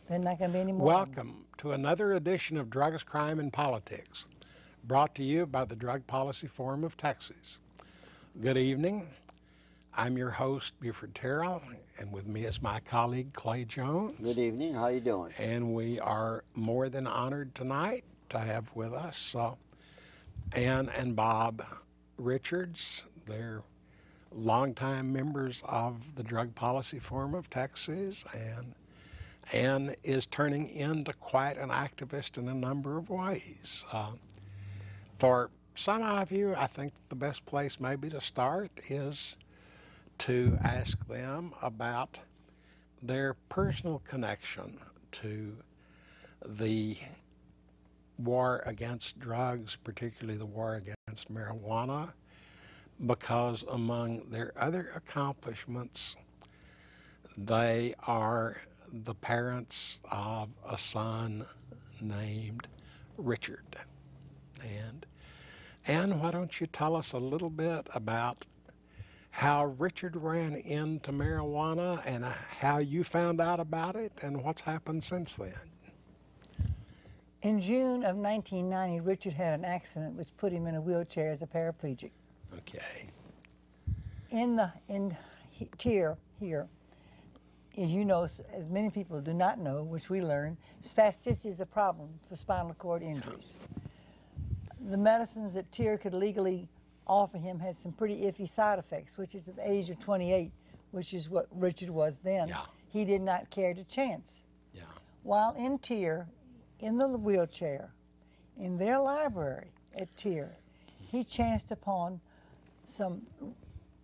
There's not going to be any more. Welcome to another edition of Drugs, Crime, and Politics, brought to you by the Drug Policy Forum of Texas. Good evening. I'm your host, Buford Terrell, and with me is my colleague, Clay Jones. Good evening. How you doing? And we are more than honored tonight to have with us Ann and Bob Richards. They're longtime members of the Drug Policy Forum of Texas, and Ann is turning into quite an activist in a number of ways. For some of you, I think the best place maybe to start is to ask them about their personal connection to the war against drugs, particularly the war against marijuana, because among their other accomplishments, they are the parents of a son named Richard. And why don't you tell us a little bit about how Richard ran into marijuana and how you found out about it and what's happened since then? In June of 1990, Richard had an accident which put him in a wheelchair as a paraplegic. Okay. In Tier here, as you know, as many people do not know, which we learned, spasticity is a problem for spinal cord injuries. The medicines that Tier could legally offer him had some pretty iffy side effects, which is at the age of 28, which is what Richard was then. Yeah. He did not care to chance. Yeah. While in Tier, in the wheelchair, in their library at Tier, he chanced upon some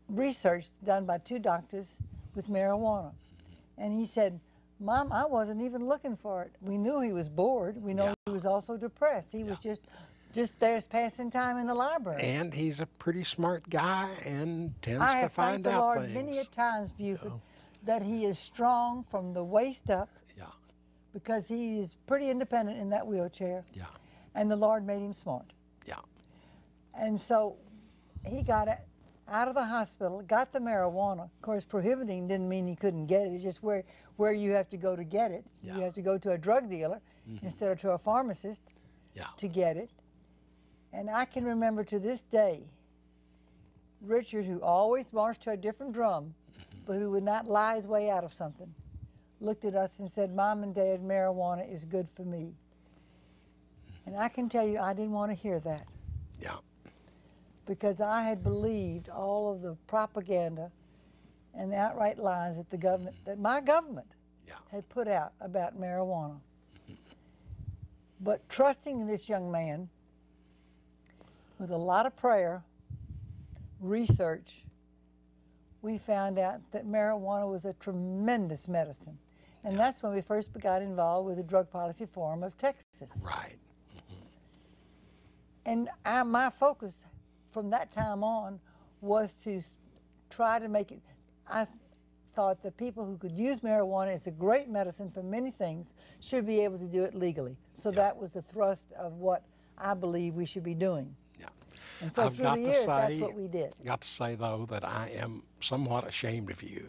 research done by two doctors with marijuana. And he said, "Mom, I wasn't even looking for it." We knew he was bored. We know he was also depressed. He was just there as passing time in the library. And he's a pretty smart guy and tends I to have find thanked the out Lord things. many a times, Buford, that he is strong from the waist up, because he is pretty independent in that wheelchair. Yeah. And the Lord made him smart. Yeah. And so he got out of the hospital, got the marijuana. Of course, prohibiting didn't mean he couldn't get it. It's just where you have to go to get it. Yeah. You have to go to a drug dealer instead of to a pharmacist to get it. And I can remember to this day, Richard, who always marched to a different drum, but who would not lie his way out of something, looked at us and said, "Mom and Dad, marijuana is good for me." And I can tell you, I didn't want to hear that. Yeah. Because I had believed all of the propaganda and the outright lies that the government, that my government had put out about marijuana. But trusting in this young man, with a lot of prayer, research, we found out that marijuana was a tremendous medicine. And that's when we first got involved with the Drug Policy Forum of Texas. Right. And my focus from that time on was to try to make it, I thought that people who could use marijuana as a great medicine for many things should be able to do it legally. So that was the thrust of what I believe we should be doing. Yeah. And so through the years, that's what we did. Got to say, though, that I am somewhat ashamed of you,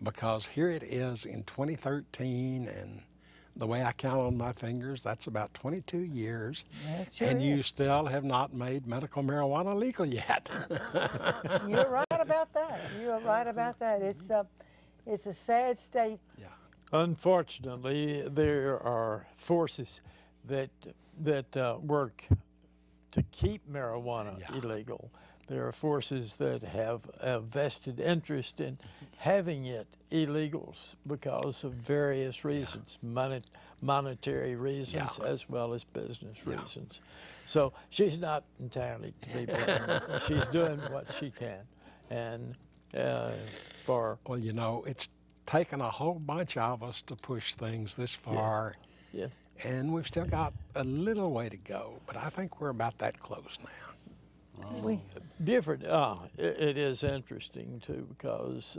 because here it is in 2013, and the way I count on my fingers, that's about 22 years, and you still have not made medical marijuana legal yet. You're right about that. You're right about that. It's a sad state. Yeah. Unfortunately, there are forces that work to keep marijuana illegal. There are forces that have a vested interest in having it illegal because of various reasons, monetary reasons as well as business reasons. So she's not entirely to be blamed. She's doing what she can. And Well, you know, it's taken a whole bunch of us to push things this far. Yeah. And we've still got a little way to go, but I think we're about that close now. Different. It is interesting too, because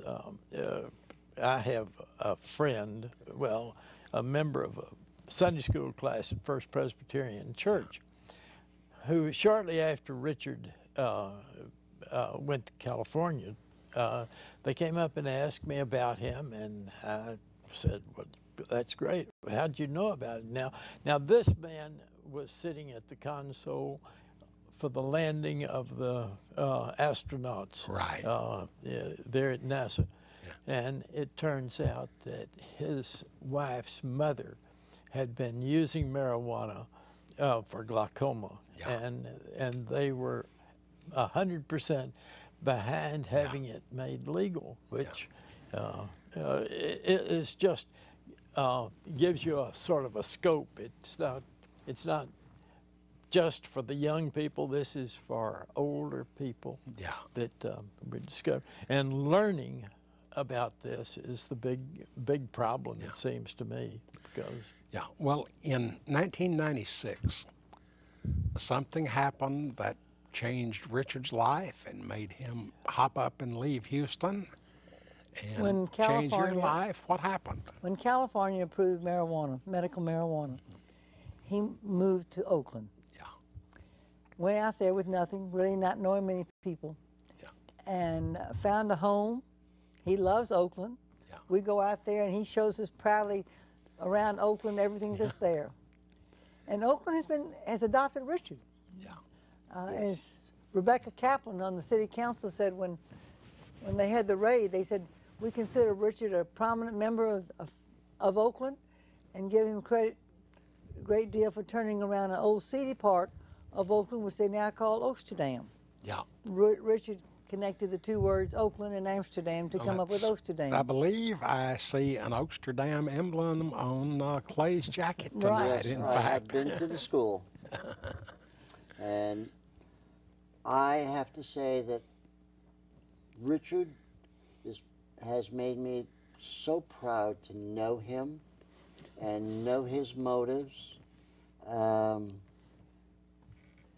I have a friend, well, a member of a Sunday school class at First Presbyterian Church, who shortly after Richard went to California, they came up and asked me about him, and I said, "Well, That's great. How'd you know about it? Now this man was sitting at the console for the landing of the astronauts. Right. There at NASA. Yeah. And it turns out that his wife's mother had been using marijuana for glaucoma. Yeah. And they were 100% behind having it made legal, which it is just gives you a sort of a scope. It's not just for the young people. This is for older people. Yeah. That we discover, and learning about this is the big problem. It seems to me, because well, in 1996, something happened that changed Richard's life and made him hop up and leave Houston and change your life. What happened? When California approved marijuana, medical marijuana, he moved to Oakland. Yeah. Went out there with nothing, really not knowing many people, and found a home. He loves Oakland. Yeah. We go out there and he shows us proudly around Oakland everything that's there. And Oakland has adopted Richard. As Rebecca Kaplan on the city council said when they had the raid, they said, we consider Richard a prominent member of Oakland and give him credit a great deal for turning around an old seedy part of Oakland, which they now call Oaksterdam. Yeah. Richard connected the two words Oakland and Amsterdam to come up with Oaksterdam. I believe I see an Oaksterdam emblem on Clay's jacket tonight. Right. In I fact, have been to the school. And I have to say that Richard has made me so proud to know him and know his motives.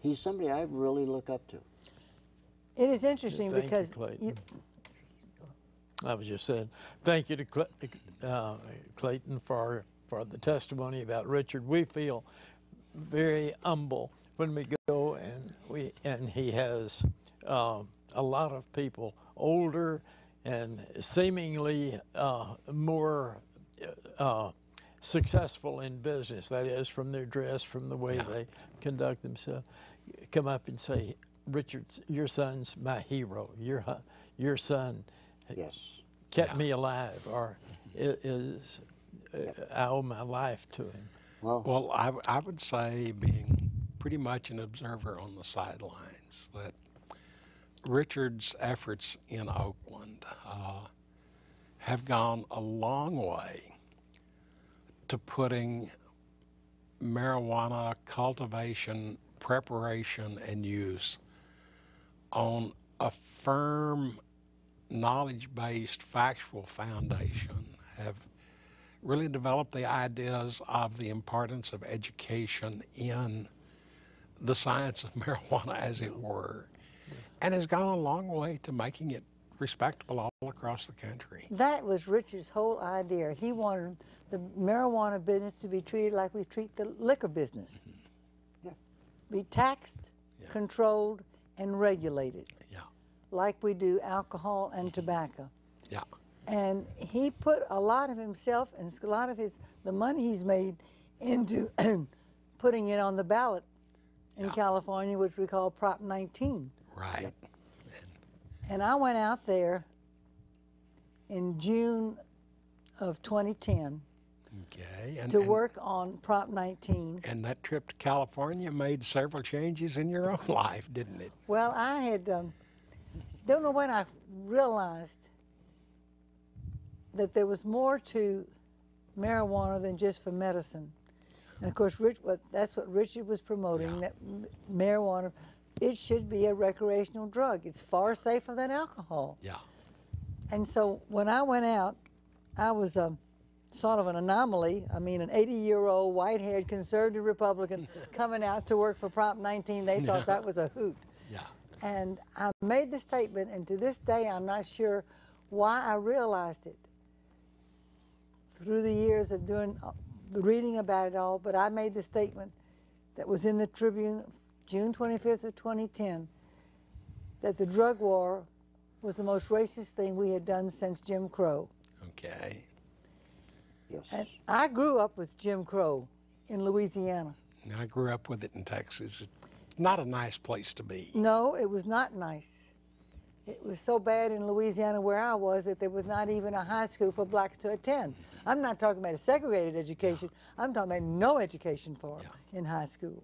He's somebody I really look up to. It is interesting because I was just saying, thank you to Clayton for the testimony about Richard. We feel very humble when we go, and he has a lot of people older and seemingly more successful in business. That is, from their dress, from the way they conduct themselves, come up and say, Richard, your son's my hero. Your son kept me alive, or I owe my life to him. Well, I would say, being pretty much an observer on the sidelines, that Richard's efforts in Oakland have gone a long way to putting marijuana cultivation, preparation, and use on a firm, knowledge-based, factual foundation, have really developed the ideas of the importance of education in the science of marijuana, as it were, and has gone a long way to making it respectable all across the country. That was Richard's whole idea. He wanted the marijuana business to be treated like we treat the liquor business. Be taxed, controlled, and regulated, like we do alcohol and tobacco. And he put a lot of himself and a lot of the money he's made into putting it on the ballot in California, which we call Prop 19. Right. And I went out there in June of 2010 to work on Prop 19. And that trip to California made several changes in your own life, didn't it? Well, I had, don't know when I realized that there was more to marijuana than just for medicine. And of course, that's what Richard was promoting, that marijuana, it should be a recreational drug. It's far safer than alcohol. And so when I went out, I was sort of an anomaly. I mean, an 80-year-old, white-haired conservative Republican coming out to work for Prop 19. They thought that was a hoot. And I made the statement, and to this day, I'm not sure why I realized it through the years of doing the reading about it all, but I made the statement that was in the Tribune, June 25th of 2010, that the drug war was the most racist thing we had done since Jim Crow. Yes. And I grew up with Jim Crow in Louisiana. I grew up with it in Texas. It's not a nice place to be. No, it was not nice. It was so bad in Louisiana where I was that there was not even a high school for blacks to attend. I'm not talking about a segregated education. I'm talking about no education for them in high school.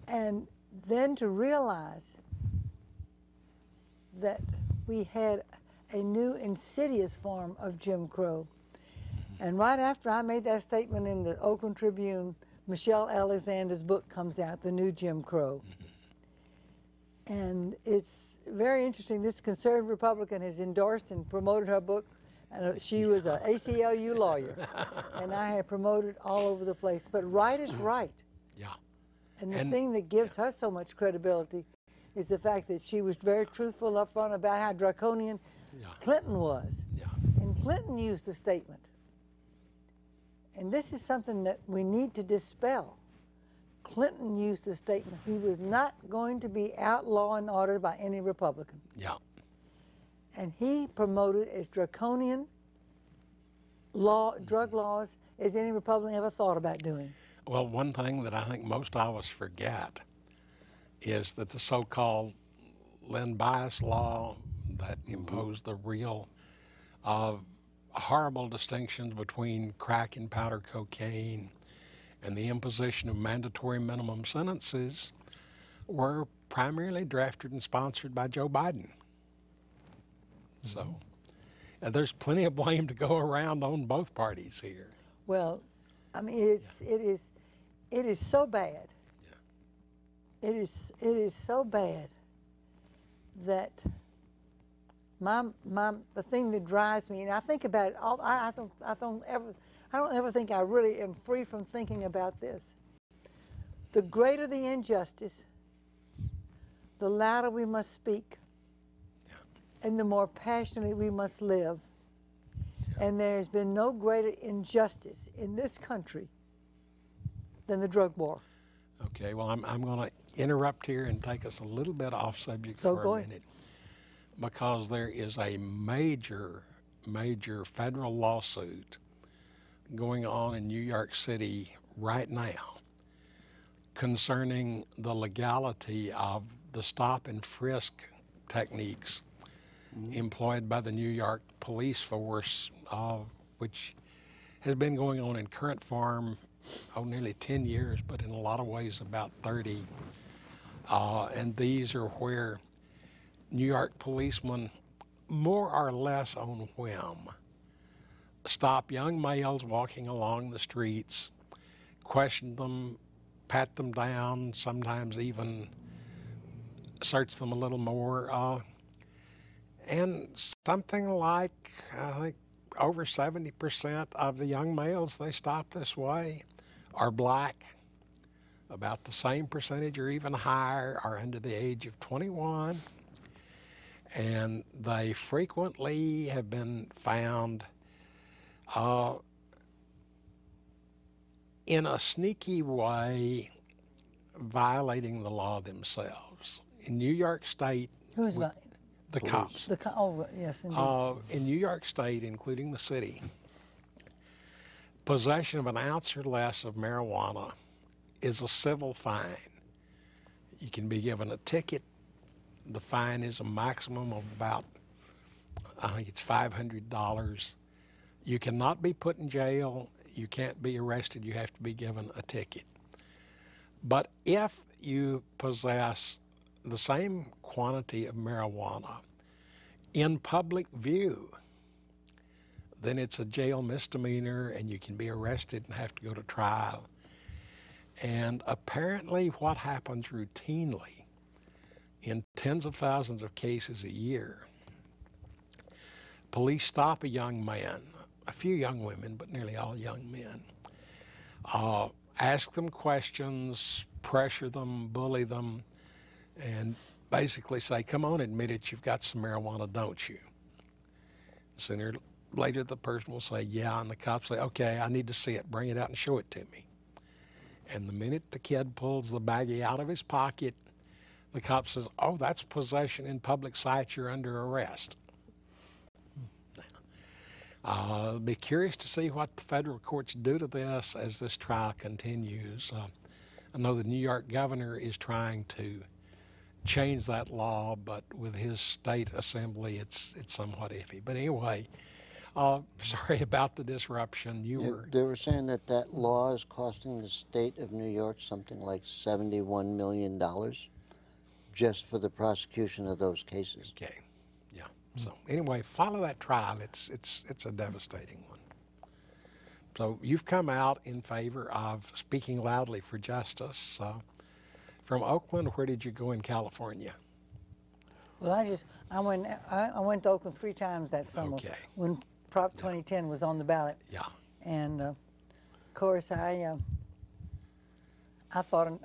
And then to realize that we had a new insidious form of Jim Crow. And right after I made that statement in the Oakland Tribune, Michelle Alexander's book comes out, The New Jim Crow. And it's very interesting. This conservative Republican has endorsed and promoted her book. And she was an ACLU lawyer. And I have promoted all over the place. But right is right. Yeah. And the thing that gives her so much credibility is the fact that she was very truthful up front about how draconian Clinton was. Yeah. And Clinton used the statement. And this is something that we need to dispel. Clinton used the statement. He was not going to be outlawed and ordered by any Republican. Yeah. And he promoted as draconian drug laws as any Republican ever thought about doing. Well, one thing that I think most of us forget is that the so-called Len Bias law that imposed the real horrible distinctions between crack and powder cocaine and the imposition of mandatory minimum sentences were primarily drafted and sponsored by Joe Biden. So there's plenty of blame to go around on both parties here. Well, I mean, it is so bad. Yeah. It is so bad that the thing that drives me, and I think about it all. I don't ever think I really am free from thinking about this. The greater the injustice, the louder we must speak, and the more passionately we must live. And there has been no greater injustice in this country than the drug war. Okay, well, I'm going to interrupt here and take us a little bit off subject So for go a ahead. minute, because there is a major federal lawsuit going on in New York City right now concerning the legality of the stop and frisk techniques employed by the New York police force, which has been going on in current form nearly 10 years, but in a lot of ways about 30. And these are where New York policemen, more or less on whim, stop young males walking along the streets, question them, pat them down, sometimes even search them a little more. And something like, I think, over 70% of the young males they stop this way are black. About the same percentage or even higher are under the age of 21. And they frequently have been found in a sneaky way violating the law themselves. In New York State, Who's the cops. Yes, indeed. In New York State, including the city, possession of an ounce or less of marijuana is a civil fine. You can be given a ticket. The fine is a maximum of about, I think it's $500. You cannot be put in jail. You can't be arrested. You have to be given a ticket. But if you possess the same quantity of marijuana in public view, then it's a jail misdemeanor and you can be arrested and have to go to trial. And apparently what happens routinely in tens of thousands of cases a year, police stop a young man, a few young women, but nearly all young men, ask them questions, pressure them, bully them, and basically say, come on, admit it, you've got some marijuana, don't you? Sooner or later the person will say, yeah, and the cops say, okay, I need to see it, bring it out and show it to me. And the minute the kid pulls the baggie out of his pocket, the cop says, oh, that's possession in public sight, you're under arrest. I'll be curious to see what the federal courts do to this as this trial continues. I know the New York governor is trying to change that law, but with his state assembly, it's somewhat iffy. But anyway, sorry about the disruption. They were saying that that law is costing the state of New York something like $71 million just for the prosecution of those cases. Okay, yeah. So anyway, follow that trial. It's a devastating one. So you've come out in favor of speaking loudly for justice. From Oakland, where did you go in California? Well, I went to Oakland 3 times that summer. Okay. When Prop 2010 was on the ballot. Yeah. And of course, I thought,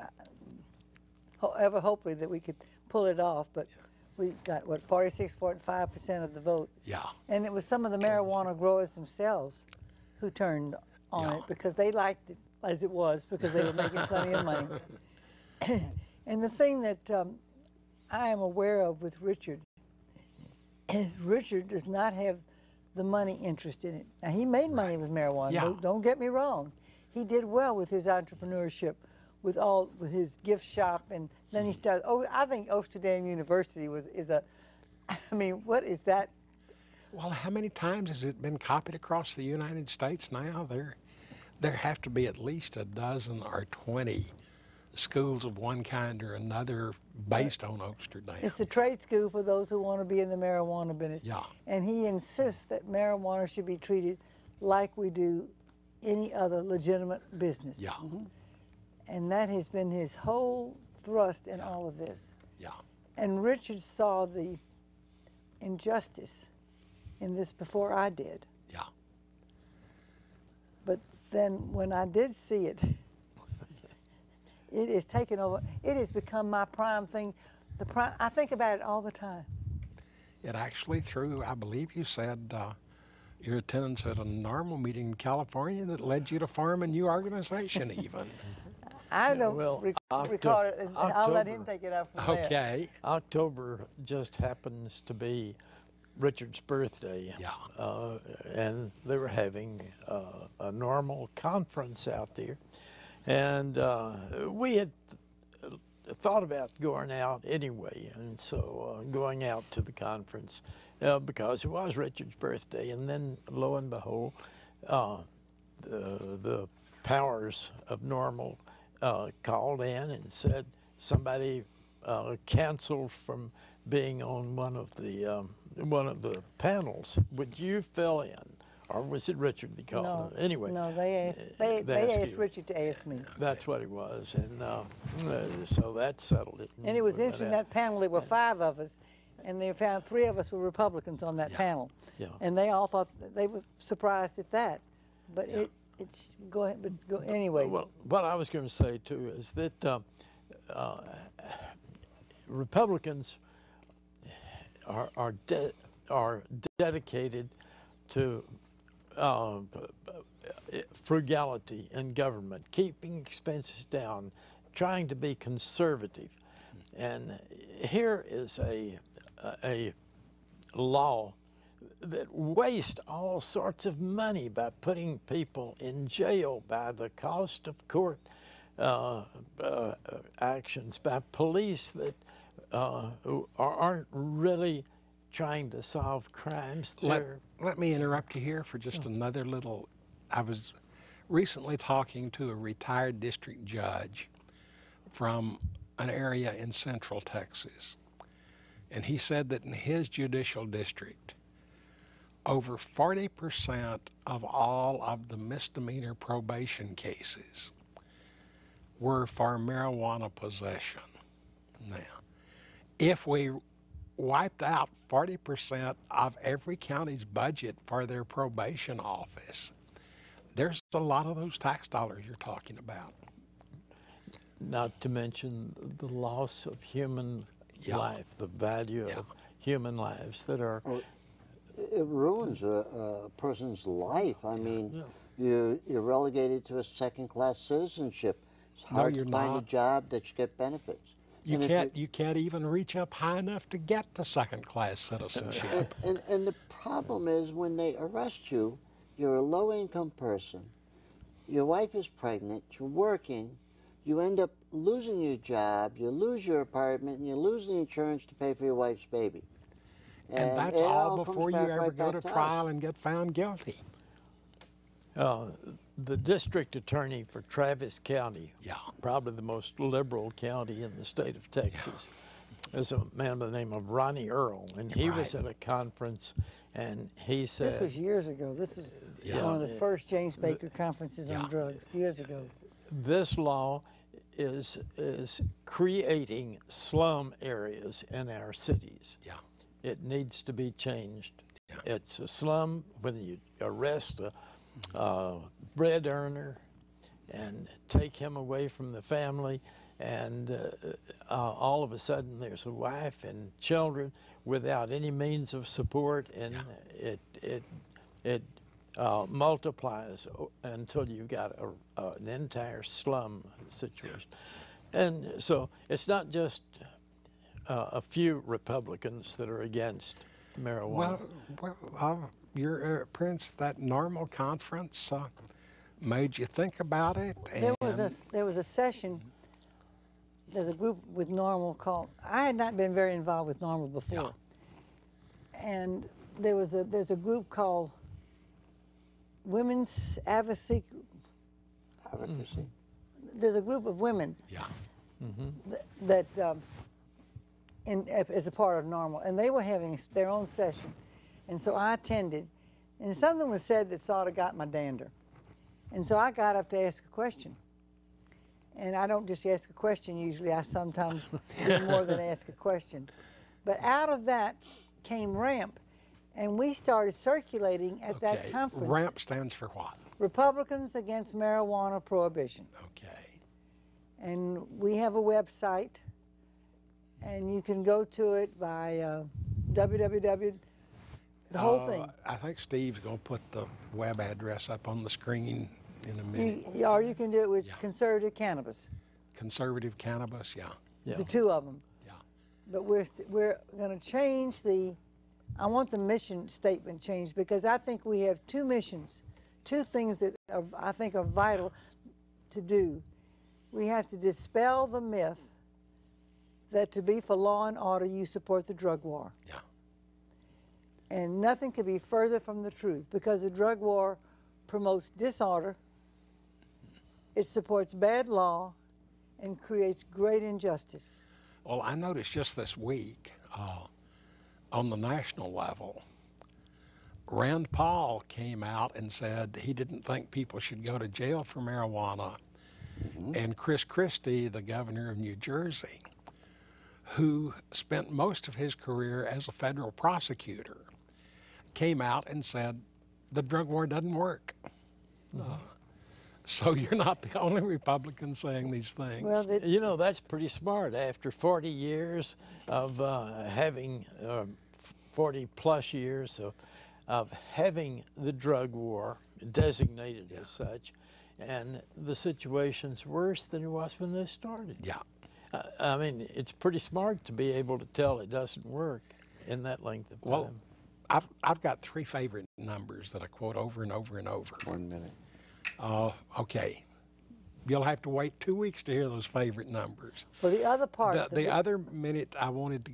hopefully that we could pull it off, but we got, what, 46.5% of the vote. Yeah. And it was some of the marijuana growers themselves who turned on it because they liked it as it was because they were making plenty of money. And the thing that I am aware of with Richard, Richard does not have the money interest in it. Now, he made money with marijuana. Yeah. Don't get me wrong. He did well with his entrepreneurship, with his gift shop, and then he started. Oh, I think Amsterdam University is a. I mean, what is that? Well, how many times has it been copied across the United States now? There have to be at least a dozen or 20 schools of one kind or another based on Amsterdam. It's the trade school for those who want to be in the marijuana business. Yeah. And he insists that marijuana should be treated like we do any other legitimate business. Yeah. And that has been his whole thrust in all of this. Yeah. And Richard saw the injustice in this before I did. Yeah. But then when I did see it, it has taken over. It has become my prime thing. I think about it all the time. It actually through, I believe you said, your attendance at a normal meeting in California that led you to form a new organization even. I don't recall it. I'll let him take it out from there. Okay. October just happens to be Richard's birthday. Yeah. And they were having a normal conference out there. And we had thought about going out anyway, and so going out to the conference because it was Richard's birthday. And then, lo and behold, the powers of normal called in and said somebody canceled from being on one of the panels. Would you fill in? Or was it Richard that called? No, anyway. No, they asked Richard to ask me. That's what it was, and so that settled it. And it was interesting, that panel, there were 5 of us, and they found 3 of us were Republicans on that panel. Yeah. And they all thought, they were surprised at that. But it's, go ahead, but go, anyway. Well, what I was going to say, too, is that Republicans are dedicated to frugality in government, keeping expenses down, trying to be conservative. And here is a law that wastes all sorts of money by putting people in jail, by the cost of court actions, by police that aren't really trying to solve crimes. Let me interrupt you here for just another little. I was recently talking to a retired district judge from an area in central Texas, and he said that in his judicial district, over 40% of all of the misdemeanor probation cases were for marijuana possession. Now, if we wiped out 40% of every county's budget for their probation office, there's a lot of those tax dollars you're talking about. Not to mention the loss of human life, the value of human lives that are... Well, it ruins a person's life. I mean, you're relegated to a second-class citizenship. It's hard to find a job that you get benefits. You can't even reach up high enough to get to second-class citizenship. And the problem is when they arrest you, you're a low-income person, your wife is pregnant, you're working, you end up losing your job, you lose your apartment, and you lose the insurance to pay for your wife's baby. And that's all before you ever go to trial and get found guilty. The district attorney for Travis County, probably the most liberal county in the state of Texas, is a man by the name of Ronnie Earl, and he was at a conference, and he said... This was years ago. This is one of the first James Baker conferences on drugs, years ago. This law is creating slum areas in our cities. It needs to be changed. It's a slum when you arrest a bread earner and take him away from the family, and all of a sudden there's a wife and children without any means of support, and it multiplies until you've got an entire slum situation. And so it's not just a few Republicans that are against marijuana. Well, your Prince, that normal conference made you think about it. And there was a session. There's a group with Normal called. I had not been very involved with Normal before, and there's a group called Women's Advocacy. There's a group of women. That as a part of Normal, and they were having their own session, and so I attended, and something was said that sort of got my dander, and so I got up to ask a question, and I don't just ask a question usually, I sometimes do more than ask a question, but out of that came RAMP, and we started circulating at that conference. RAMP stands for what? Republicans Against Marijuana Prohibition. And we have a website, and you can go to it by www. The whole thing. I think Steve's going to put the web address up on the screen in a minute. Or you can do it with Conservative Cannabis. Conservative Cannabis, The two of them. But we're going to change I want the mission statement changed, because I think we have two missions, two things that I think are vital to do. We have to dispel the myth that to be for law and order, you support the drug war. And nothing could be further from the truth, because the drug war promotes disorder, it supports bad law, and creates great injustice. Well, I noticed just this week, on the national level, Rand Paul came out and said he didn't think people should go to jail for marijuana. And Chris Christie, the governor of New Jersey, who spent most of his career as a federal prosecutor, came out and said the drug war doesn't work. So you're not the only Republican saying these things. Well, you know, that's pretty smart. After 40 years of having 40-plus years of having the drug war designated as such, and the situation's worse than it was when they started. I mean, it's pretty smart to be able to tell it doesn't work in that length of time. Well, I've got three favorite numbers that I quote over and over and over. 1 minute. Okay. You'll have to wait 2 weeks to hear those favorite numbers. Well, the other part... The other minute I wanted to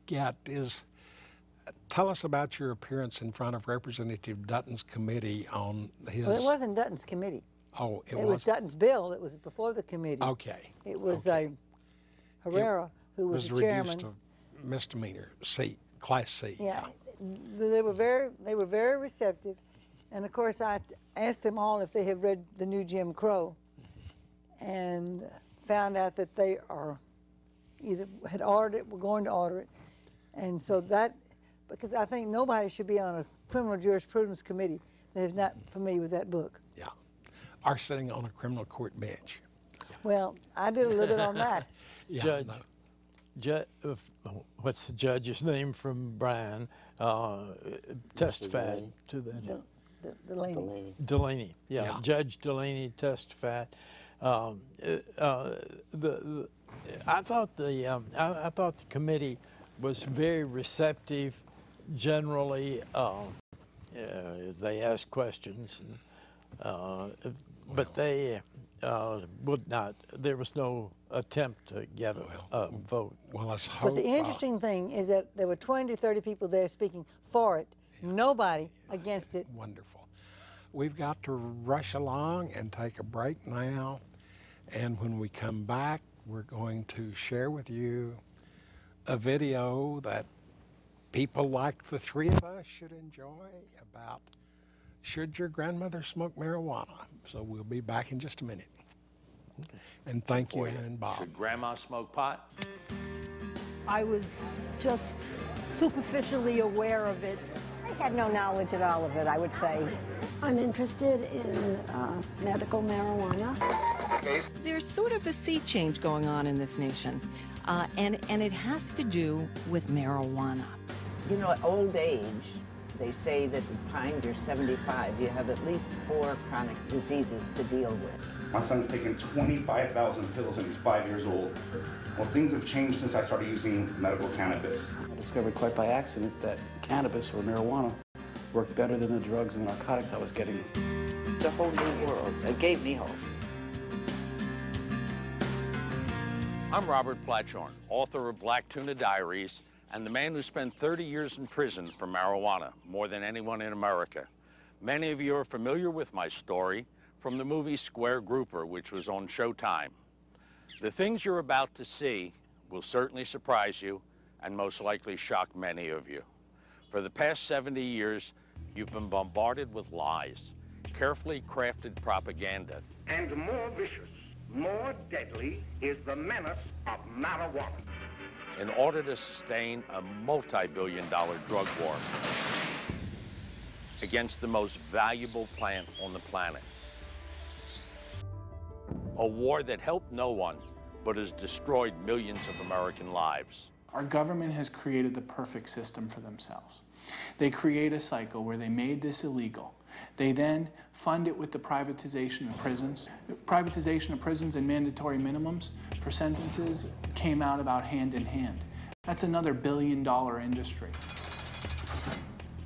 get is, tell us about your appearance in front of Representative Dutton's committee on his... Well, it wasn't Dutton's committee. Oh, it was Dutton's bill. It was before the committee. It was Herrera, who was the chairman. Reduced to misdemeanor, Class C. They were very receptive, and of course I asked them all if they had read the new Jim Crow, and found out that they are either had ordered it, were going to order it, and so that, because I think nobody should be on a criminal jurisprudence committee that is not familiar with that book. Are sitting on a criminal court bench. Well, I did a little bit on that. What's the judge's name from Bryan? Testified to that. Delaney. Judge Delaney testified. The I thought the committee was very receptive. Generally, they asked questions, but they would not. There was no attempt to get a vote. Well, let's hope. But the interesting thing is that there were 20 to 30 people there speaking for it. Nobody against it. Wonderful. We've got to rush along and take a break now. And when we come back, we're going to share with you a video that people like the three of us should enjoy about should your grandmother smoke marijuana. So we'll be back in just a minute. Okay. And thank you, Ann and Bob. Should grandma smoke pot? I was just superficially aware of it. I had no knowledge at all of it, I would say. I'm interested in medical marijuana. There's sort of a sea change going on in this nation, and it has to do with marijuana. You know, at old age, they say that by the time you're 75, you have at least 4 chronic diseases to deal with. My son's taken 25,000 pills and he's 5 years old. Well, things have changed since I started using medical cannabis. I discovered quite by accident that cannabis or marijuana worked better than the drugs and narcotics I was getting. It's a whole new world. It gave me hope. I'm Robert Platshorn, author of Black Tuna Diaries, and the man who spent 30 years in prison for marijuana, more than anyone in America. Many of you are familiar with my story from the movie Square Grouper, which was on Showtime. The things you're about to see will certainly surprise you and most likely shock many of you. For the past 70 years, you've been bombarded with lies, carefully crafted propaganda. And more vicious, more deadly is the menace of marijuana. In order to sustain a multi-billion-dollar drug war against the most valuable plant on the planet. A war that helped no one, but has destroyed millions of American lives. Our government has created the perfect system for themselves. They create a cycle where they made this illegal. They then fund it with the privatization of prisons. Privatization of prisons and mandatory minimums for sentences came out about hand in hand. That's another billion-dollar industry.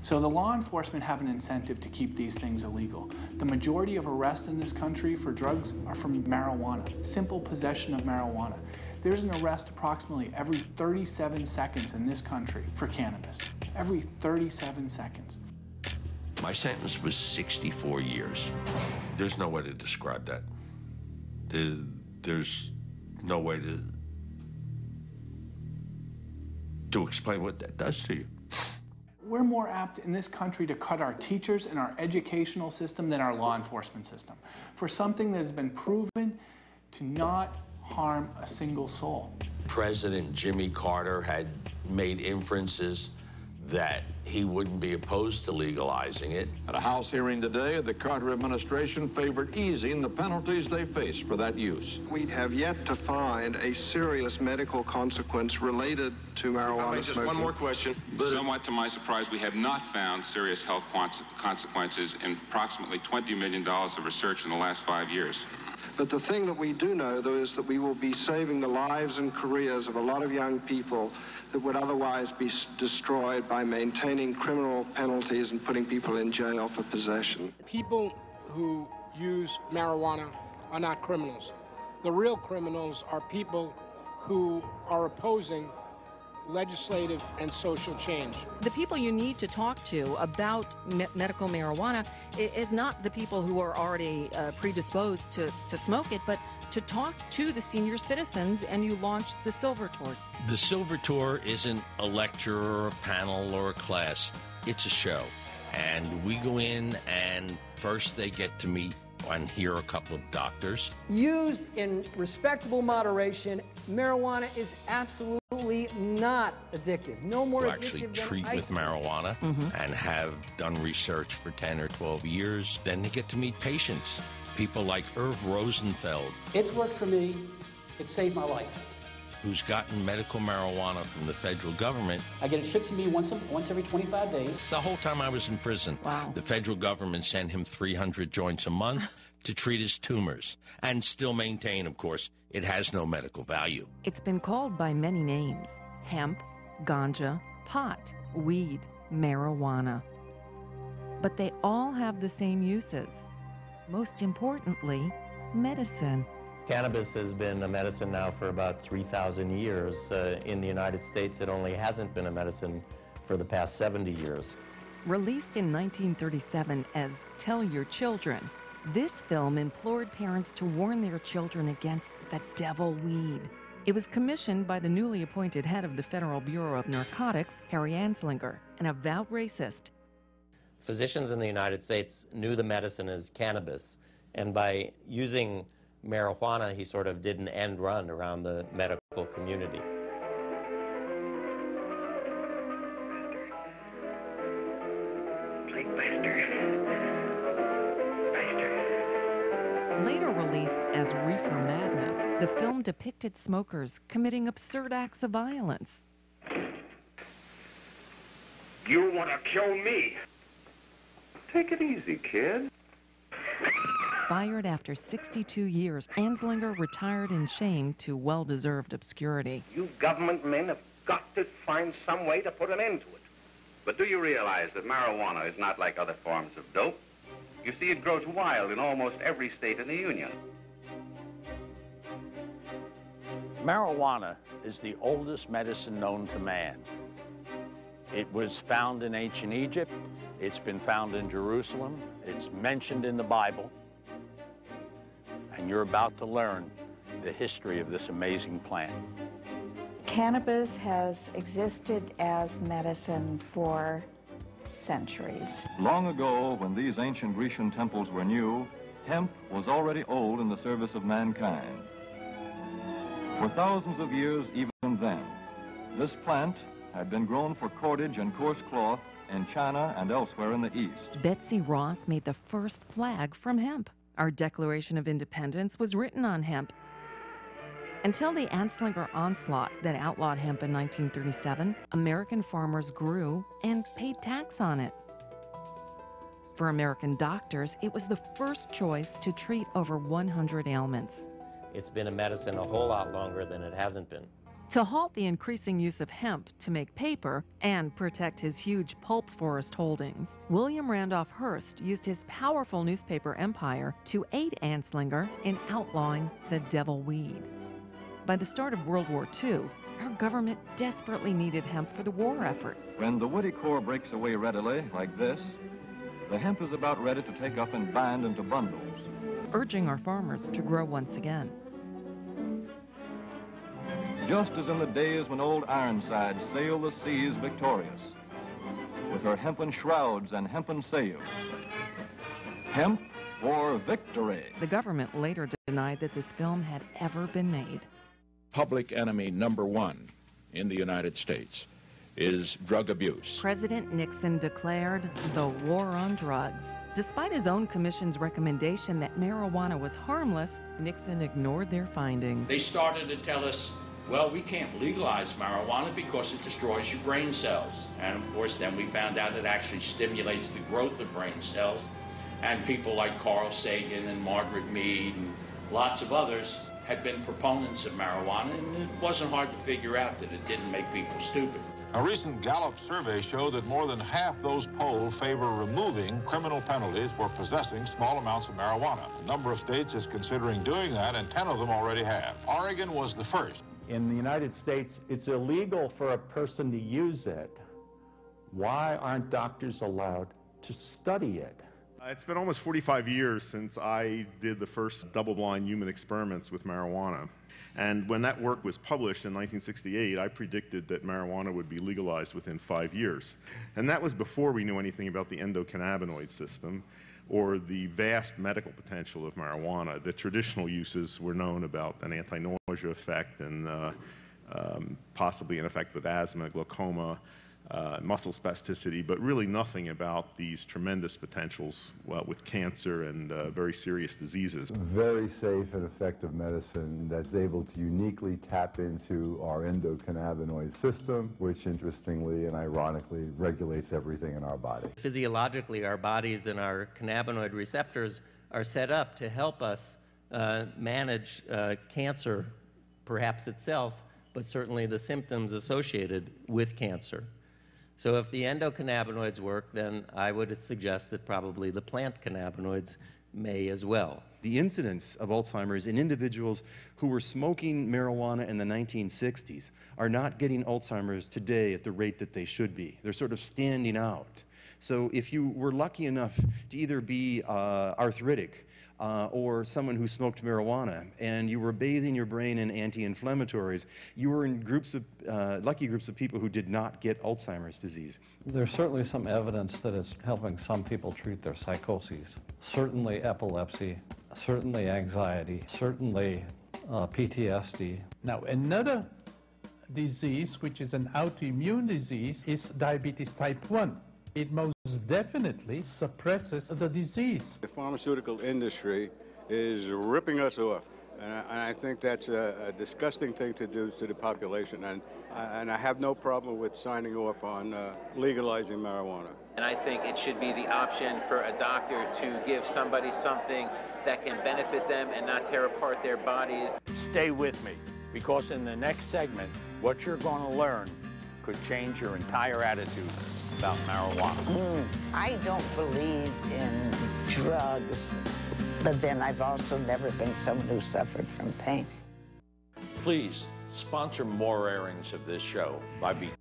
So the law enforcement have an incentive to keep these things illegal. The majority of arrests in this country for drugs are from marijuana, simple possession of marijuana. There's an arrest approximately every 37 seconds in this country for cannabis. Every 37 seconds. My sentence was 64 years. There's no way to describe that. There's no way to explain what that does to you. We're more apt in this country to cut our teachers and our educational system than our law enforcement system for something that has been proven to not harm a single soul. President Jimmy Carter had made inferences that he wouldn't be opposed to legalizing it. At a House hearing today, the Carter administration favored easing the penalties they face for that use. We have yet to find a serious medical consequence related to marijuana just smoking. One more question. Somewhat to my surprise, we have not found serious health consequences in approximately $20 million of research in the last 5 years. But the thing that we do know, though, is that we will be saving the lives and careers of a lot of young people that would otherwise be destroyed by maintaining criminal penalties and putting people in jail for possession. People who use marijuana are not criminals. The real criminals are people who are opposing legislative and social change. The people you need to talk to about medical marijuana is not the people who are already predisposed to smoke it, but to talk to the senior citizens, and you launched the Silver Tour. The Silver Tour isn't a lecture or a panel or a class. It's a show. And we go in, and first they get to meet and hear a couple of doctors. Used in respectable moderation, marijuana is absolutely not addictive. No more addictive actually than treat ice with cream. marijuana and have done research for 10 or 12 years. Then they get to meet patients, people like Irv Rosenfeld. It's worked for me. It saved my life. Who's gotten medical marijuana from the federal government. I get it shipped to me once every 25 days. The whole time I was in prison. Wow. The federal government sent him 300 joints a month, to treat his tumors and still maintain, of course, it has no medical value. It's been called by many names: hemp, ganja, pot, weed, marijuana. But they all have the same uses. Most importantly, medicine. Cannabis has been a medicine now for about 3,000 years. In the United States, it only hasn't been a medicine for the past 70 years. Released in 1937 as Tell Your Children, this film implored parents to warn their children against the devil weed. It was commissioned by the newly appointed head of the Federal Bureau of Narcotics, Harry Anslinger, an avowed racist. Physicians in the United States knew the medicine as cannabis, and by using marijuana, he sort of did an end run around the medical community. Later released as Reefer Madness, the film depicted smokers committing absurd acts of violence. You want to kill me? Take it easy, kid. Fired after 62 years, Anslinger retired in shame to well-deserved obscurity. You government men have got to find some way to put an end to it. But do you realize that marijuana is not like other forms of dope? You see, it grows wild in almost every state in the Union. Marijuana is the oldest medicine known to man. It was found in ancient Egypt. It's been found in Jerusalem. It's mentioned in the Bible. And you're about to learn the history of this amazing plant. Cannabis has existed as medicine for centuries. Long ago, when these ancient Grecian temples were new, hemp was already old in the service of mankind. For thousands of years, even then, this plant had been grown for cordage and coarse cloth in China and elsewhere in the East. Betsy Ross made the first flag from hemp. Our Declaration of Independence was written on hemp. Until the Anslinger onslaught that outlawed hemp in 1937, American farmers grew and paid tax on it. For American doctors, it was the first choice to treat over 100 ailments. It's been a medicine a whole lot longer than it hasn't been. To halt the increasing use of hemp to make paper and protect his huge pulp forest holdings, William Randolph Hearst used his powerful newspaper empire to aid Anslinger in outlawing the devil weed. By the start of World War II, our government desperately needed hemp for the war effort. When the woody core breaks away readily, like this, the hemp is about ready to take up and bind into bundles, urging our farmers to grow once again. Just as in the days when old Ironside sailed the seas victorious, with her hempen shrouds and hempen sails. Hemp for victory. The government later denied that this film had ever been made. Public enemy number one in the United States is drug abuse. President Nixon declared the war on drugs. Despite his own commission's recommendation that marijuana was harmless, Nixon ignored their findings. They started to tell us, well, we can't legalize marijuana because it destroys your brain cells. And of course, then we found out it actually stimulates the growth of brain cells. And people like Carl Sagan and Margaret Mead and lots of others had been proponents of marijuana, and it wasn't hard to figure out that it didn't make people stupid. A recent Gallup survey showed that more than half those polled favor removing criminal penalties for possessing small amounts of marijuana. A number of states is considering doing that, and 10 of them already have. Oregon was the first. In the United States, it's illegal for a person to use it. Why aren't doctors allowed to study it? It's been almost 45 years since I did the first double-blind human experiments with marijuana. And when that work was published in 1968, I predicted that marijuana would be legalized within 5 years. And that was before we knew anything about the endocannabinoid system or the vast medical potential of marijuana. The traditional uses were known about an anti-nausea effect and possibly an effect with asthma, glaucoma, muscle spasticity, but really nothing about these tremendous potentials with cancer and very serious diseases. Very safe and effective medicine that's able to uniquely tap into our endocannabinoid system, which interestingly and ironically regulates everything in our body. Physiologically, our bodies and our cannabinoid receptors are set up to help us manage cancer, perhaps itself, but certainly the symptoms associated with cancer. So if the endocannabinoids work, then I would suggest that probably the plant cannabinoids may as well. The incidence of Alzheimer's in individuals who were smoking marijuana in the 1960s are not getting Alzheimer's today at the rate that they should be. They're sort of standing out. So if you were lucky enough to either be arthritic or someone who smoked marijuana and you were bathing your brain in anti-inflammatories, you were in groups of, lucky groups of people who did not get Alzheimer's disease. There's certainly some evidence that it's helping some people treat their psychoses. Certainly epilepsy, certainly anxiety, certainly PTSD. Now, another disease, which is an autoimmune disease, is diabetes type 1. It most definitely suppresses the disease. The pharmaceutical industry is ripping us off, and I think that's a disgusting thing to do to the population, and I have no problem with signing off on legalizing marijuana. And I think it should be the option for a doctor to give somebody something that can benefit them and not tear apart their bodies. Stay with me, because in the next segment, what you're going to learn could change your entire attitude about marijuana. I don't believe in drugs, but then I've also never been someone who suffered from pain. Please sponsor more airings of this show by becoming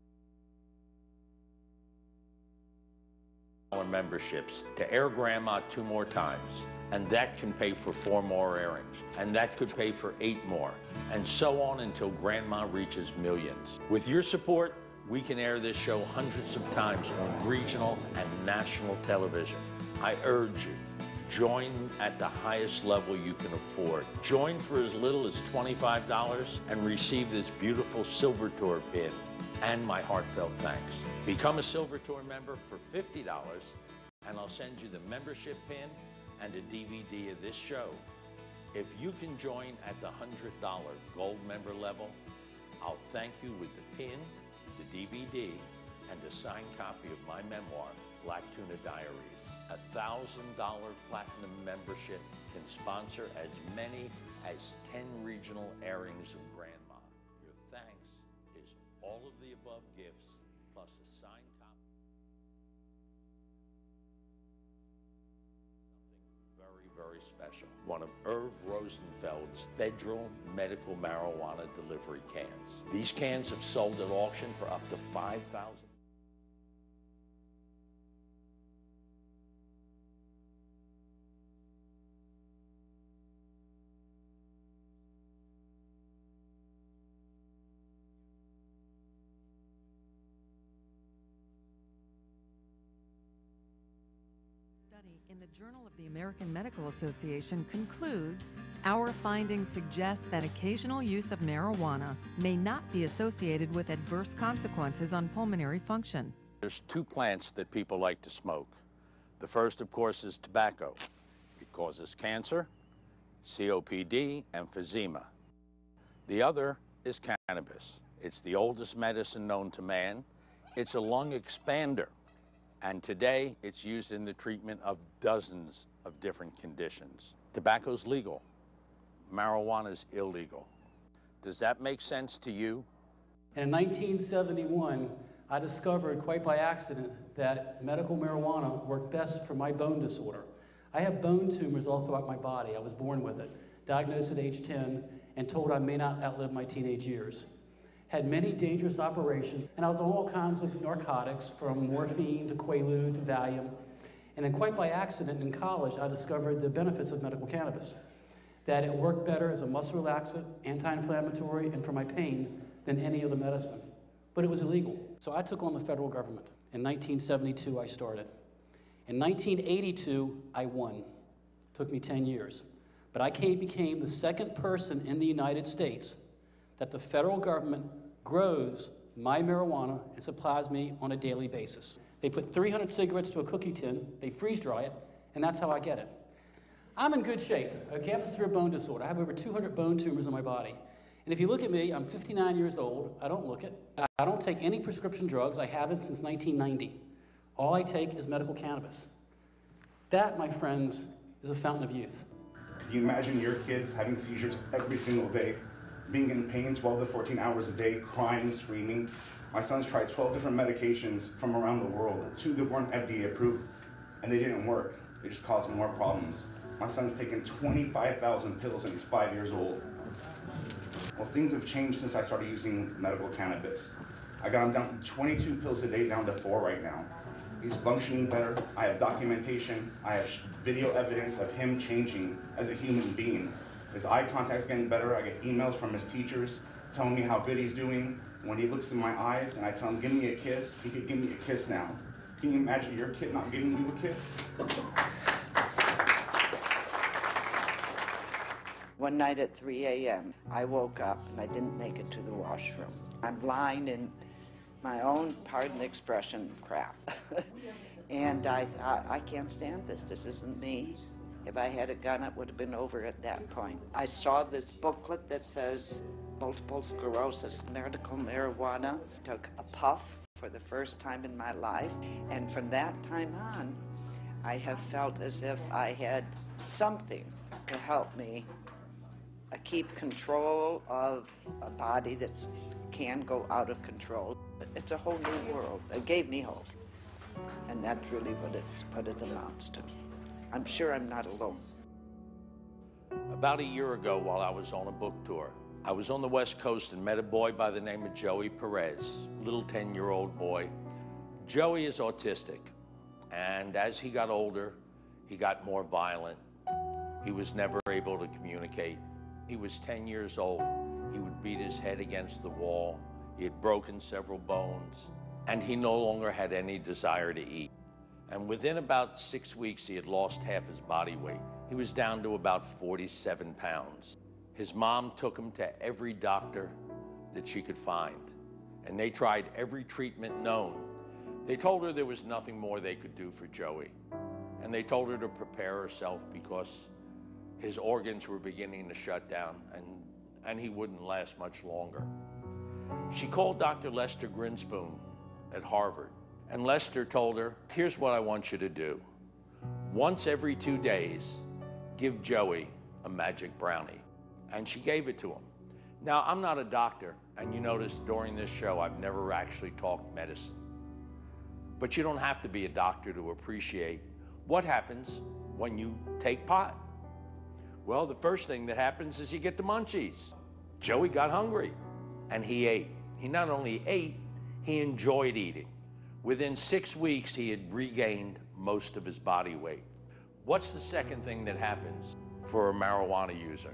memberships to air Grandma 2 more times. And that can pay for 4 more airings. And that could pay for 8 more. And so on until Grandma reaches millions. With your support, we can air this show hundreds of times on regional and national television. I urge you, join at the highest level you can afford. Join for as little as $25 and receive this beautiful Silver Tour pin and my heartfelt thanks. Become a Silver Tour member for $50 and I'll send you the membership pin and a DVD of this show. If you can join at the $100 gold member level, I'll thank you with the pin, the DVD, and a signed copy of my memoir, Black Tuna Diaries. $1,000 platinum membership can sponsor as many as 10 regional airings of Grandma. Your thanks is all of the above gifts, plus a signed copy. Something very, very special. One of Irv Rosenfeld's federal medical marijuana delivery cans. These cans have sold at auction for up to $5,000. In the Journal of the American Medical Association concludes, our findings suggest that occasional use of marijuana may not be associated with adverse consequences on pulmonary function. There's 2 plants that people like to smoke. The first, of course, is tobacco. It causes cancer, COPD, emphysema. The other is cannabis. It's the oldest medicine known to man. It's a lung expander. And today, it's used in the treatment of dozens of different conditions. Tobacco's legal. Marijuana's illegal. Does that make sense to you? In 1971, I discovered quite by accident that medical marijuana worked best for my bone disorder. I have bone tumors all throughout my body. I was born with it, diagnosed at age 10, and told I may not outlive my teenage years. Had many dangerous operations, and I was on all kinds of narcotics, from morphine to Quaalude to Valium. And then quite by accident in college, I discovered the benefits of medical cannabis, that it worked better as a muscle relaxant, anti-inflammatory, and for my pain than any other medicine. But it was illegal. So I took on the federal government. In 1972, I started. In 1982, I won. It took me 10 years. But I became the second person in the United States that the federal government grows my marijuana and supplies me on a daily basis. They put 300 cigarettes to a cookie tin, they freeze dry it, and that's how I get it. I'm in good shape, okay? I have a severe bone disorder. I have over 200 bone tumors in my body. And if you look at me, I'm 59 years old. I don't look it. I don't take any prescription drugs. I haven't since 1990. All I take is medical cannabis. That, my friends, is a fountain of youth. Can you imagine your kids having seizures every single day, being in pain 12 to 14 hours a day, crying, screaming? My son's tried 12 different medications from around the world, 2 that weren't FDA approved, and they didn't work. They just caused more problems. My son's taken 25,000 pills and he's 5 years old. Well, things have changed since I started using medical cannabis. I got him down from 22 pills a day down to 4 right now. He's functioning better. I have documentation. I have video evidence of him changing as a human being. His eye contact's getting better. I get emails from his teachers telling me how good he's doing. When he looks in my eyes and I tell him, give me a kiss, he could give me a kiss now. Can you imagine your kid not giving you a kiss? One night at 3 a.m., I woke up and I didn't make it to the washroom. I'm lying in my own, pardon the expression, crap. And I thought, I can't stand this. This isn't me. If I had a gun, it would have been over at that point. I saw this booklet that says multiple sclerosis, medical marijuana. Took a puff for the first time in my life. And from that time on, I have felt as if I had something to help me keep control of a body that can go out of control. It's a whole new world. It gave me hope. And that's really what it amounts to. I'm sure I'm not alone. About a year ago, while I was on a book tour, I was on the West Coast and met a boy by the name of Joey Perez, little 10-year-old boy. Joey is autistic, and as he got older, he got more violent. He was never able to communicate. He was 10 years old. He would beat his head against the wall. He had broken several bones, and he no longer had any desire to eat. And within about 6 weeks, he had lost half his body weight. He was down to about 47 pounds. His mom took him to every doctor that she could find, and they tried every treatment known. They told her there was nothing more they could do for Joey, and they told her to prepare herself because his organs were beginning to shut down, and he wouldn't last much longer. She called Dr. Lester Grinspoon at Harvard, and Lester told her, here's what I want you to do. Once every 2 days, give Joey a magic brownie. And she gave it to him. Now, I'm not a doctor, and you notice during this show, I've never actually talked medicine. But you don't have to be a doctor to appreciate what happens when you take pot. Well, the first thing that happens is you get the munchies. Joey got hungry, and he ate. He not only ate, he enjoyed eating. Within 6 weeks, he had regained most of his body weight. What's the second thing that happens for a marijuana user?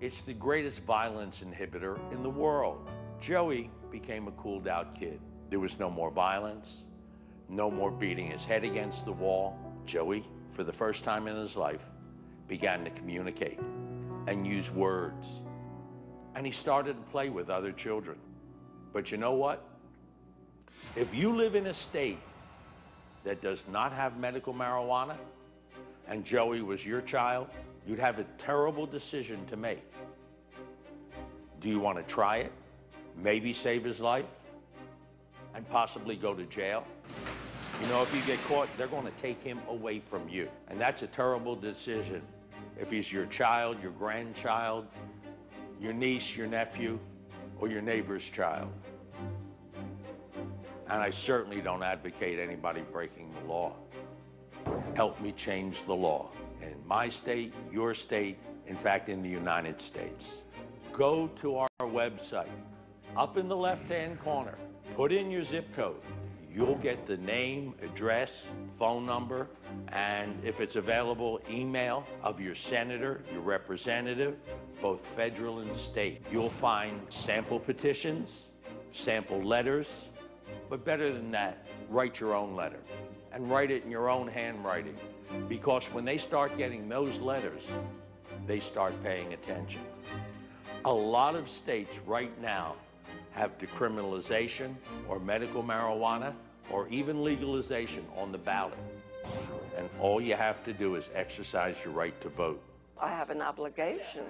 It's the greatest violence inhibitor in the world. Joey became a cooled out kid. There was no more violence, no more beating his head against the wall. Joey, for the first time in his life, began to communicate and use words. And he started to play with other children. But you know what? If you live in a state that does not have medical marijuana, and Joey was your child, you'd have a terrible decision to make. Do you want to try it? Maybe save his life? And possibly go to jail? You know, if you get caught, they're going to take him away from you. And that's a terrible decision. If he's your child, your grandchild, your niece, your nephew, or your neighbor's child. And I certainly don't advocate anybody breaking the law. Help me change the law in my state, your state, in fact, in the United States. Go to our website. Up in the left-hand corner, put in your zip code. You'll get the name, address, phone number, and if it's available, email of your senator, your representative, both federal and state. You'll find sample petitions, sample letters, but better than that, write your own letter. And write it in your own handwriting, because when they start getting those letters, they start paying attention. A lot of states right now have decriminalization or medical marijuana or even legalization on the ballot. And all you have to do is exercise your right to vote. I have an obligation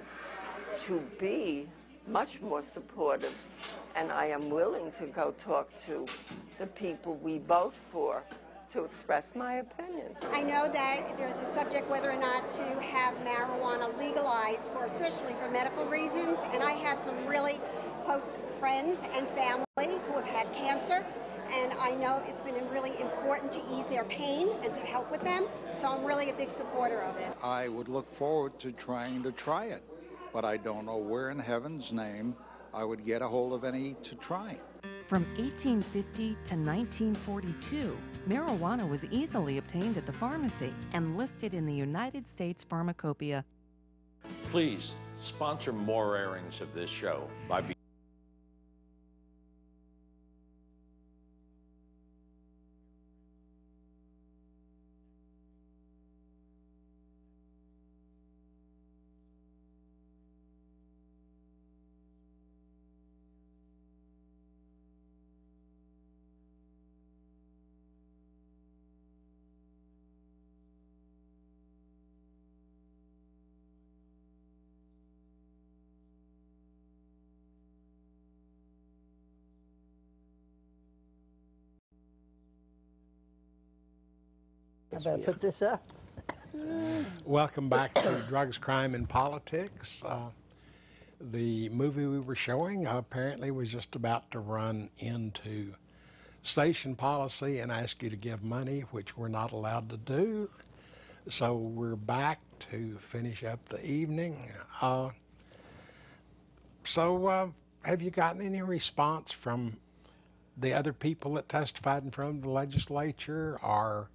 to be much more supportive, and I am willing to go talk to the people we vote for to express my opinion. I know that there's a subject whether or not to have marijuana legalized, especially for medical reasons, and I have some really close friends and family who have had cancer, and I know it's been really important to ease their pain and to help with them, so I'm really a big supporter of it. I would look forward to trying to try it, but I don't know where in heaven's name I would get a hold of any to try. From 1850 to 1942, marijuana was easily obtained at the pharmacy and listed in the United States Pharmacopoeia. Please sponsor more airings of this show by I better put this up. Welcome back to Drugs, Crime, and Politics. The movie we were showing apparently was just about to run into station policy and ask you to give money, which we're not allowed to do. So we're back to finish up the evening. Have you gotten any response from the other people that testified in front of the legislature, or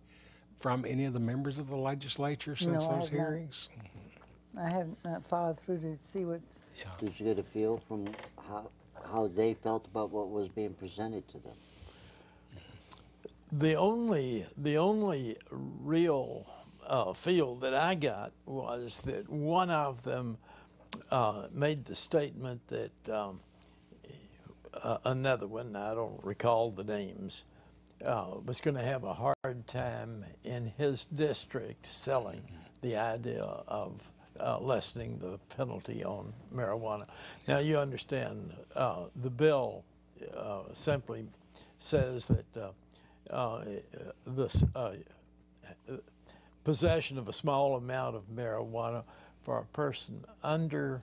from any of the members of the legislature since those hearings? I have not followed through to see what's... Yeah. Did you get a feel from how they felt about what was being presented to them? The only real feel that I got was that one of them made the statement that another one, I don't recall the names, was going to have a hard time in his district selling the idea of lessening the penalty on marijuana. Now you understand the bill simply says that possession of a small amount of marijuana for a person under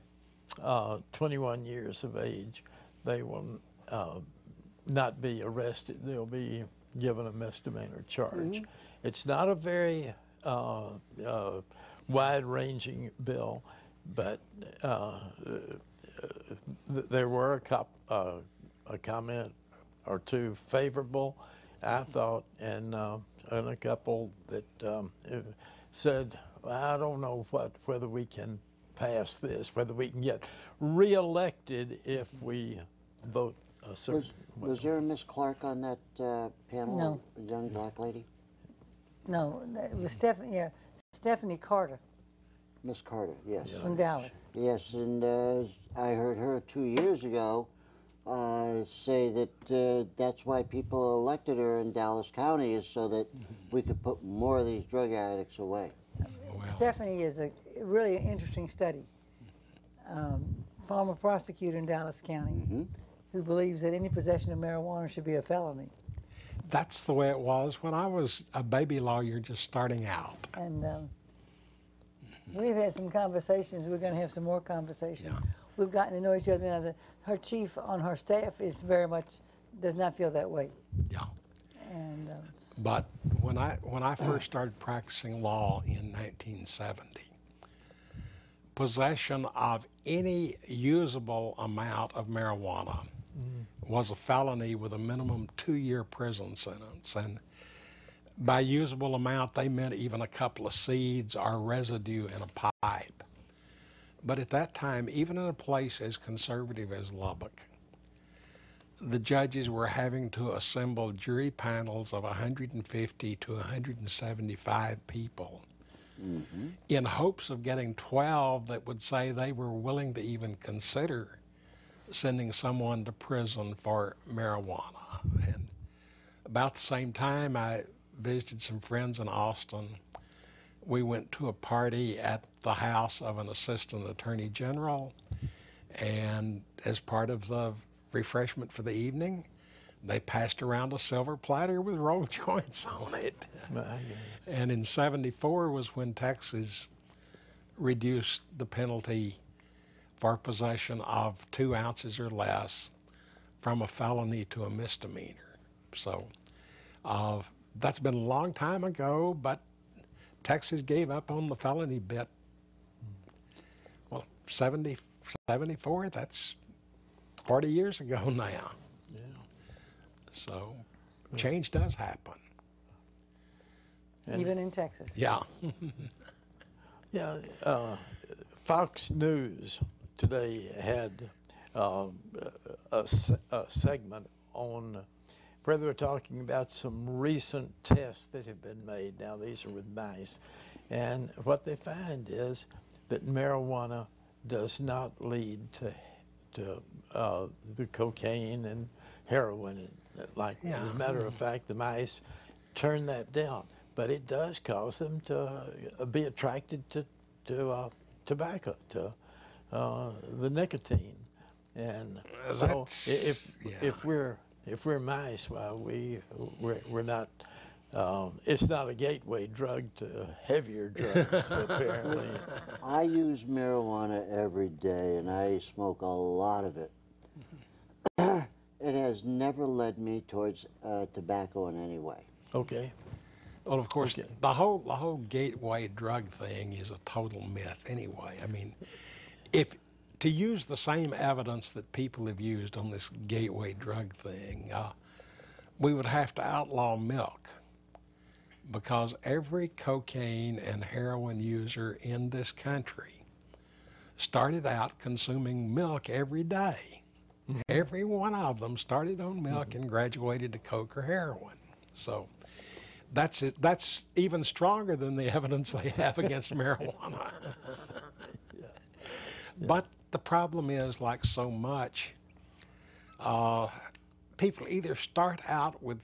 21 years of age, they will not be arrested. They'll be given a misdemeanor charge. It's not a very wide-ranging bill, but there were a comment or two favorable, I thought, and a couple that said, I don't know whether we can pass this, whether we can get reelected if we vote a certain way. Was there a Miss Clark on that panel? No. A young black lady? No, it was Stephanie Carter. Miss Carter, yes. From Dallas. Yes, and I heard her 2 years ago say that that's why people elected her in Dallas County, is so that we could put more of these drug addicts away. Stephanie is a really interesting study. Former prosecutor in Dallas County who believes that any possession of marijuana should be a felony. That's the way it was when I was a baby lawyer just starting out. And we've had some conversations. We're going to have some more conversations. Yeah. We've gotten to know each other now. Her chief on her staff is very much, does not feel that way. Yeah. And but when I first started practicing law in 1970, possession of any usable amount of marijuana was a felony with a minimum 2-year prison sentence. And by usable amount, they meant even a couple of seeds or residue in a pipe. But at that time, even in a place as conservative as Lubbock, the judges were having to assemble jury panels of 150 to 175 people in hopes of getting 12 that would say they were willing to even consider sending someone to prison for marijuana. And about the same time, I visited some friends in Austin. We went to a party at the house of an assistant attorney general, and as part of the refreshment for the evening, They passed around a silver platter with roll joints on it. And in '74 was when Texas reduced the penalty for possession of 2 ounces or less from a felony to a misdemeanor. So that's been a long time ago, but Texas gave up on the felony bit. Well, 74, that's 40 years ago now. Yeah. So change does happen. Even in Texas. Yeah. Yeah. Fox News today had a segment on where they were talking about some recent tests that have been made. Now, these are with mice. And what they find is that marijuana does not lead to the cocaine and heroin. Like, as a matter of fact, the mice turn that down. But it does cause them to be attracted to tobacco, to the nicotine. And so if we're mice, well, we're not. It's not a gateway drug to heavier drugs, apparently. I use marijuana every day, and I smoke a lot of it. It has never led me towards tobacco in any way. Okay. Well, of course, the whole gateway drug thing is a total myth anyway. I mean, to use the same evidence that people have used on this gateway drug thing, we would have to outlaw milk, because every cocaine and heroin user in this country started out consuming milk every day. Every one of them started on milk and graduated to coke or heroin. So that's even stronger than the evidence they have against marijuana. But the problem is, like so much, people either start out with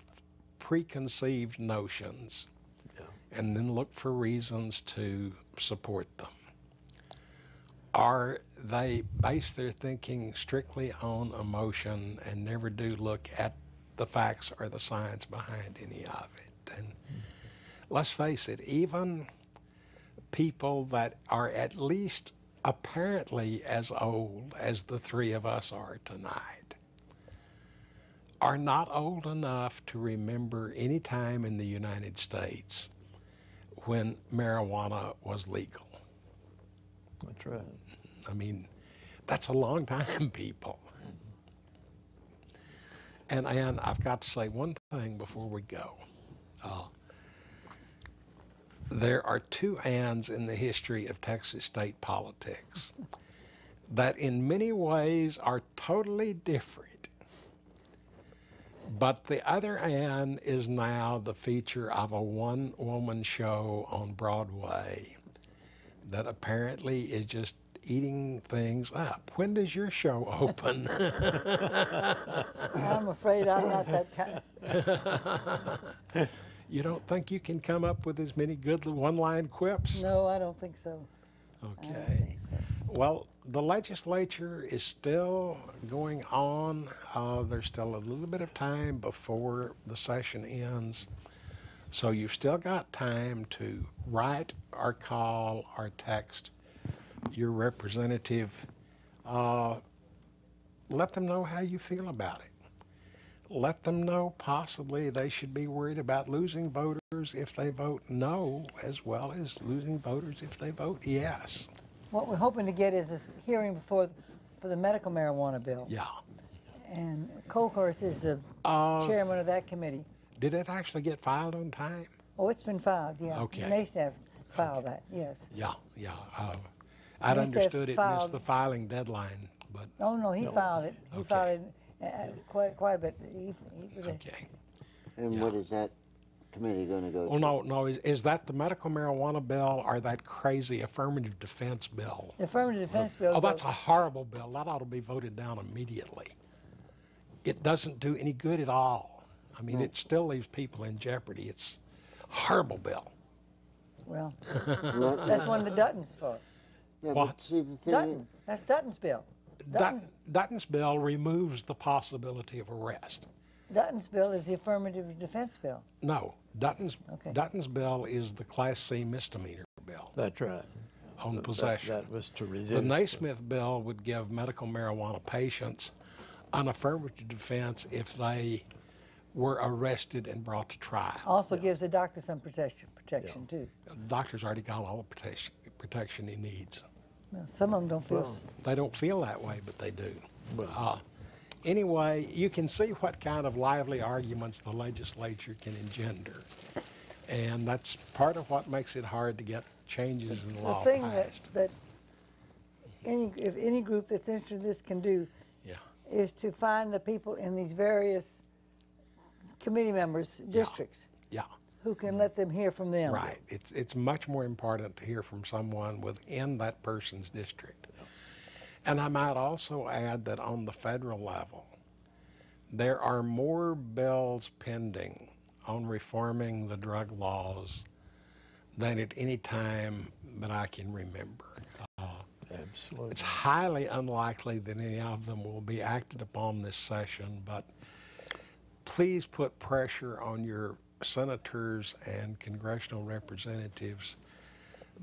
preconceived notions and then look for reasons to support them, or they base their thinking strictly on emotion and never do look at the facts or the science behind any of it. And let's face it, even people that are at least apparently as old as the three of us are tonight are not old enough to remember any time in the United States when marijuana was legal. That's right. I mean, that's a long time, people. And I've got to say one thing before we go. There are two ands in the history of Texas state politics that in many ways are totally different. But the other Ann is now the feature of a one-woman show on Broadway that apparently is just eating things up. When does your show open? I'm afraid I'm not that kind. You don't think you can come up with as many good one-line quips? No, I don't think so. Okay. Well, the legislature is still going on. There's still a little bit of time before the session ends. So you've still got time to write or call or text your representative. Let them know how you feel about it. Let them know possibly they should be worried about losing voters if they vote no, as well as losing voters if they vote yes. What we're hoping to get is a hearing for the medical marijuana bill. Yeah. And Colhurst is the chairman of that committee. Did it actually get filed on time? Oh, it's been filed, yeah. Okay. NASDAQ filed that, yes. Yeah. I'd understood it missed the filing deadline, but... Oh, no, he filed it. He filed it quite a bit. He was okay. And what is that committee going to go to? Well, no. Is that the medical marijuana bill or that crazy affirmative defense bill? The affirmative defense bill. Oh, that's a horrible bill. That ought to be voted down immediately. It doesn't do any good at all. I mean, it still leaves people in jeopardy. It's a horrible bill. Well, that's one of the Dutton's for. Yeah, what? But see, the thing Dutton. That's Dutton's bill. Dutton's bill removes the possibility of arrest. Dutton's bill is the affirmative defense bill. No, Dutton's bill is the Class C misdemeanor bill. That's right. On possession. That was to reduce. The Naismith bill would give medical marijuana patients an affirmative defense if they were arrested and brought to trial. Also gives the doctor some protection too. The doctor's already got all the protection he needs. Well, some of them don't feel. They don't feel that way, but they do. Anyway, you can see what kind of lively arguments the legislature can engender. And that's part of what makes it hard to get changes in law The thing passed. that if any group that's interested in this can do is to find the people in these various committee members' districts who can let them hear from them. Right. It's much more important to hear from someone within that person's district. And I might also add that on the federal level, there are more bills pending on reforming the drug laws than at any time that I can remember. Absolutely. It's highly unlikely that any of them will be acted upon this session, but please put pressure on your senators and congressional representatives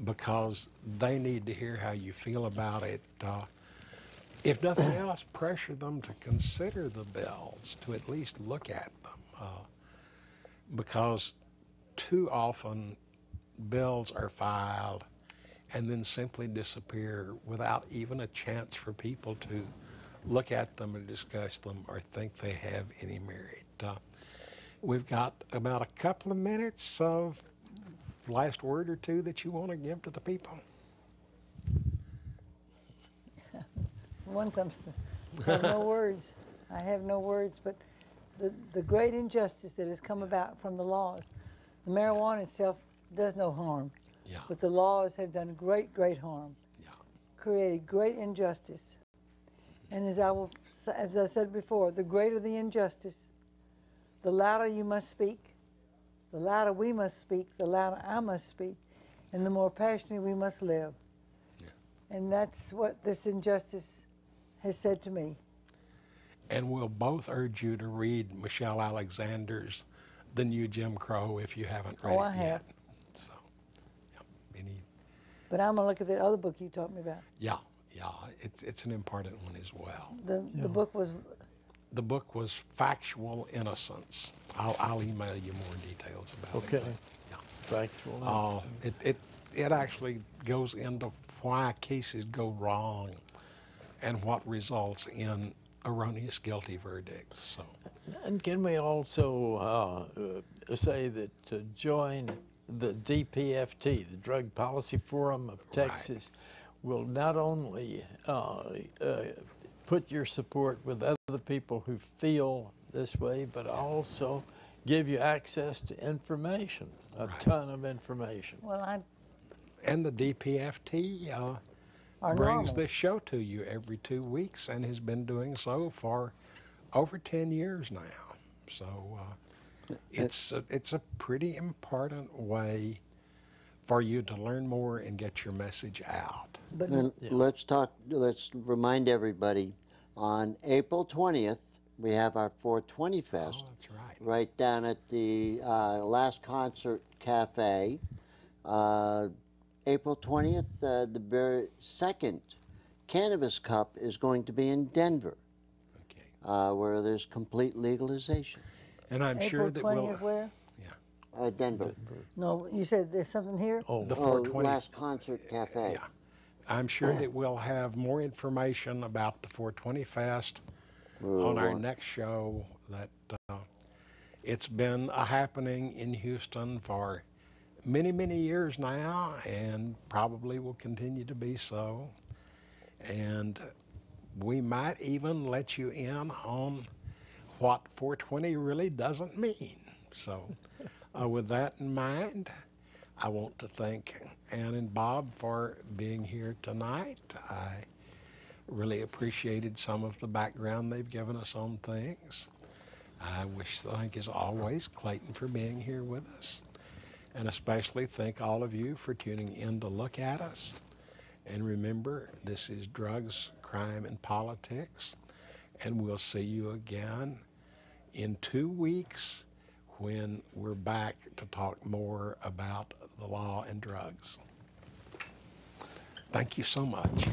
because they need to hear how you feel about it. If nothing else, pressure them to consider the bills, to at least look at them, because too often bills are filed and then simply disappear without even a chance for people to look at them and discuss them or think they have any merit. We've got about a couple of minutes of last word or two that you want to give to the people. Once I have no words. I have no words, but the great injustice that has come about from the laws, the marijuana itself does no harm, but the laws have done great, great harm, created great injustice. And as I said before, the greater the injustice, the louder you must speak, the louder we must speak, the louder I must speak, and the more passionately we must live. And that's what this injustice has said to me. And we'll both urge you to read Michelle Alexander's The New Jim Crow if you haven't read it yet. I have. So, but I'm going to look at that other book you taught me about. Yeah, it's an important one as well. The book was? The book was Factual Innocence. I'll email you more details about it. Okay. Factual. It actually goes into why cases go wrong and what results in erroneous guilty verdicts. So. And can we also say that to join the DPFT, the Drug Policy Forum of Texas, will not only put your support with other people who feel this way, but also give you access to information, a ton of information. Well, and the DPFT brings this show to you every 2 weeks and has been doing so for over 10 years now. So it's a pretty important way for you to learn more and get your message out. And let's remind everybody, on April 20th, we have our 420 Fest. Oh, that's right. Right down at the Last Concert Cafe. April 20th, the very second Cannabis Cup is going to be in Denver, where there's complete legalization. And I'm sure that April 20th where? Denver. No, you said there's something here? The 420. Last Concert Cafe. Yeah. I'm sure that we'll have more information about the 420 Fest on our next show. That it's been a happening in Houston for many, many years now, and probably will continue to be so. And we might even let you in on what 420 really doesn't mean. So with that in mind, I want to thank Ann and Bob for being here tonight. I really appreciated some of the background they've given us on things. I thank, as always, Clayton for being here with us. And especially thank all of you for tuning in to look at us. And remember, this is Drugs, Crime, and Politics. And we'll see you again in 2 weeks when we're back to talk more about the law and drugs. Thank you so much.